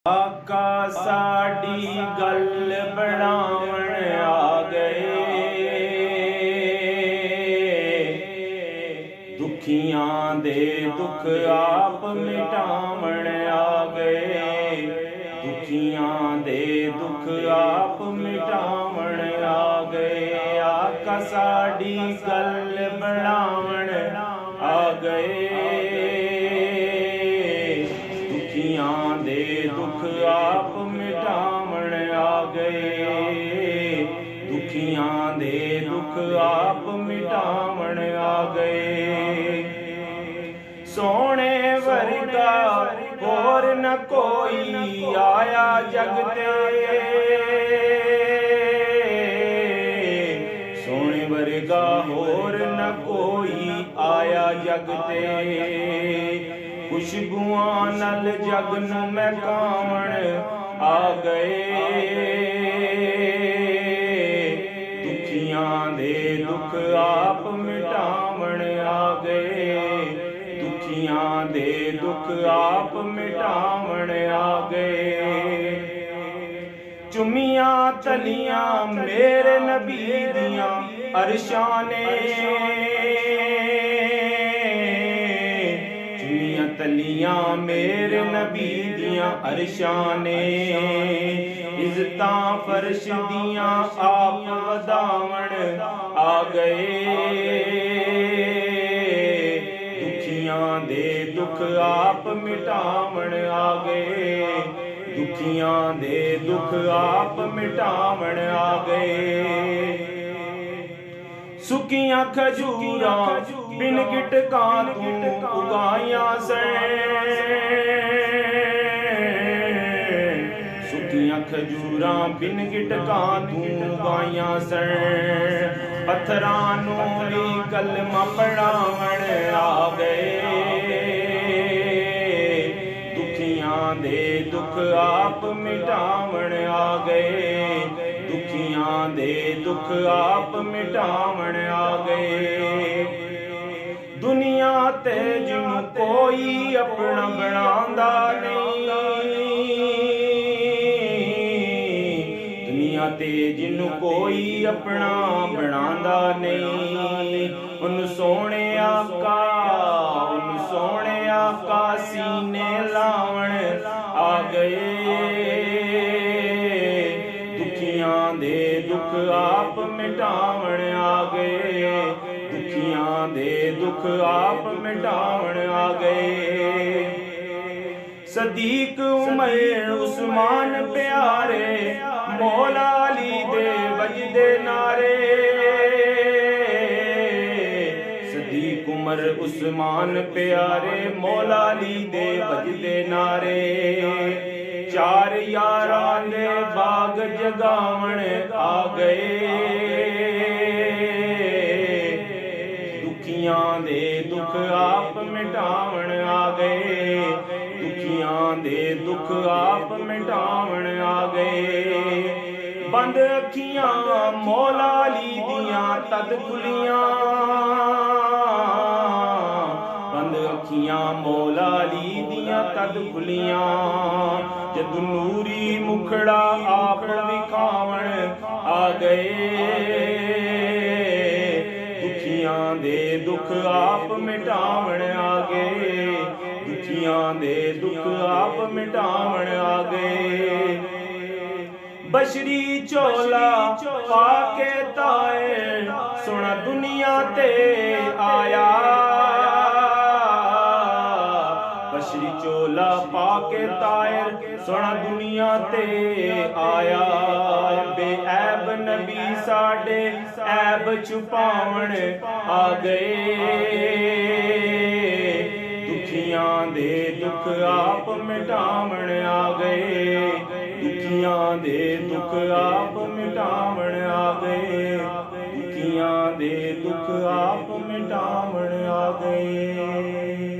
आका साड़ी गल बनावण आ गए, दुखियां दे दुख आप मिटावण आ गए, दुखियां दे दुख आप मिटावण आ गए। आका साड़ी गल बनावण आ गए, दुखियां दे दुख आप मिटावण आ गए, दुखियां दे दुख आप मिटावण आ गए। सोने वर्गा होर न कोई आया जग ते, सोने वर्गा होर न कोई आया जग ते, खुशबुआं नल जग नूं महकावण आ गए, दुखियां दे दुख आप मिटावण आ गए, दुखियां दे दुख आप मिटावण आ गए। चुमियां तलियां मेरे नबी दियां अरशां ने, तलियां मेरे नबी दियां अरशां ने, इज़्ज़तां फर्श दियां आप वधावण आ गए, दुखियां दे दुख आप मिटावण आ गए, दुखियां दे दुख आप मिटावण आ गए। सुकियां खजूरां बिन गिटकां तूं उगाइयां सैं, सुकियां खजूरां बिन गिटकां तूं उगाइयां सैं, पत्थरां नूं भी कलमा पढ़ावण आ गए, दुखियां दे दुख आप मिटावण आ गए, दुखियां दे दुख आप मिटावण आ गए। दुनिया ते जिन्नू कोई अपना बनांदा नहीं, दुनिया ते जिन्नू कोई अपना बनांदा नहीं, उन सोने आका, उन सोने आका सीने लावण आ गए, दुखियां दे दुख आप मिटावण आ गए, दुखियां दे दुख आप मिटावण आ गए। सदीक उमर उस्मान प्यारे मौला अली दे वजदे नारे, सदीक उमर उस्मान प्यारे मौला अली दे वजदे नारे, चार यारां दे बाग जगावण आ गए, दुखियां दे दुख आप मिटावण आ गए, दुखियां दे दुख आप मिटावण आ गए। बंद अखियां मौला अली दियां तद खुलियां, बंद अखियां मौला अली दियां तद खुलियां, जद नूरी मुखड़ा आप विखावण आ गए, दुखियां दे दुख आप मिटावण आ गए, दुखियां दे दुख आप मिटावण आ गए। बशरी चोला पाके ताए सोना दुनिया ते आया, बशरी चोला पाके तायर सोना दुनिया ते आया, बेऐब नबी साडे ऐब छुपावण आ गए, दुखियां दे दुख आप मिटावण आ गए, दुखियां दे दुख आप मिटावण आ गए, दुखियां दे दुख आप मिटावण आ गए।